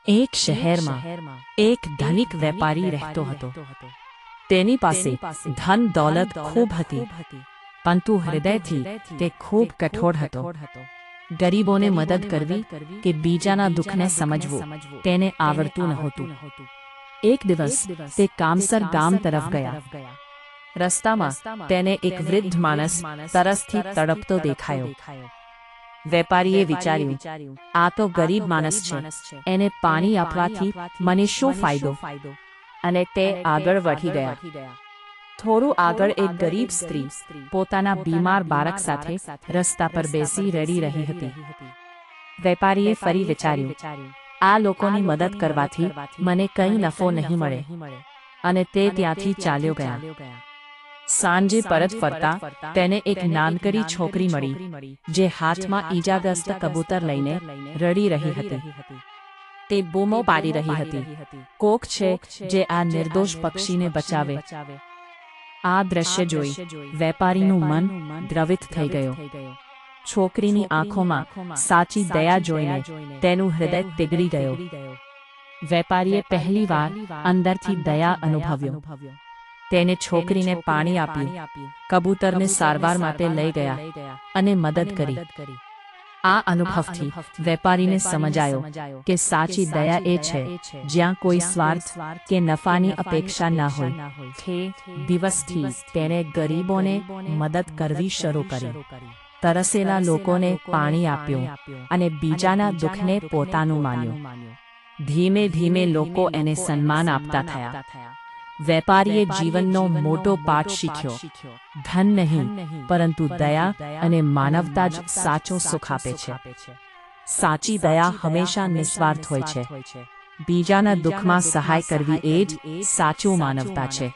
એક શહેરમાં એક ધનિક વેપારી રહેતો હતો. તેની પાસે ધન દોલત ખૂબ હતી, પરંતુ હૃદયથી તે ખૂબ કઠોર હતો. ગરીબોને મદદ કરવી કે બીજાના દુઃખને સમજવું તેને આવડતું નહોતું. એક દિવસ તે કામસર ગામ તરફ ગયા. રસ્તામાં તેને એક વૃદ્ધ માણસ તરસથી તડપતો દેખાયો. વેપારીએ વિચાર્યું, આ તો ગરીબ માણસ છે, એને પાણી આપવાથી મને શું ફાયદો? અને તે આગળ વધી ગયા. થોડું આગળ એક ગરીબ સ્ત્રી પોતાના બીમાર બાળક સાથે રસ્તા પર બેસી રડી રહી હતી. વેપારીએ ફરી વિચાર્યું, આ લોકોની મદદ કરવાથી મને કંઈ નફો નહીં મળે, અને તે ત્યાંથી ચાલ્યો ગયા. સાંજે પરત ફરતા તેને એક નાનકડી છોકરી મળી, જે હાથમાં ઈજાગ્રસ્ત કબૂતર લઈને રડી રહી હતી. તે બૂમો પાડી રહી હતી, કોક છે જે આ નિર્દોષ પક્ષીને બચાવે. આ દ્રશ્ય જોઈ વેપારીનું મન દ્રવિત થઈ ગયો. છોકરીની આંખોમાં સાચી દયા જોઈને તેનું હૃદય પીગળી ગયો. વેપારીએ પહેલીવાર અંદરથી દયા અનુભવ્યો. તેને છોકરીને પાણી આપ્યું, કબૂતરને સારવાર માટે લઈ ગયા અને મદદ કરી. આ અનુભવથી વેપારીને સમજાયો કે સાચી દયા એ છે જ્યાં કોઈ સ્વાર્થ કે નફાની અપેક્ષા ન હોય. દિવસથી તેણે ગરીબોને મદદ કરવી શરૂ કરી, તરસેલા લોકોને પાણી આપ્યું અને બીજાના દુઃખને પોતાનું માન્યું. ધીમે ધીમે લોકો એને સન્માન આપતા થયા. વેપારીએ જીવનનો મોટો પાઠ શીખ્યો. ધન નહીં, પરંતુ દયા અને માનવતા જ સાચો સુખ આપે છે. સાચી દયા હંમેશા નિસ્વાર્થ હોય છે. બીજાના દુઃખમાં સહાય કરવી એ જ સાચું માનવતા છે.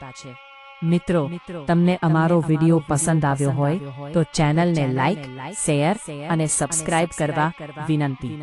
મિત્રો, તમને અમારો વિડીયો પસંદ આવ્યો હોય તો ચેનલને લાઈક, શેર અને સબસ્ક્રાઇબ કરવા વિનંતી.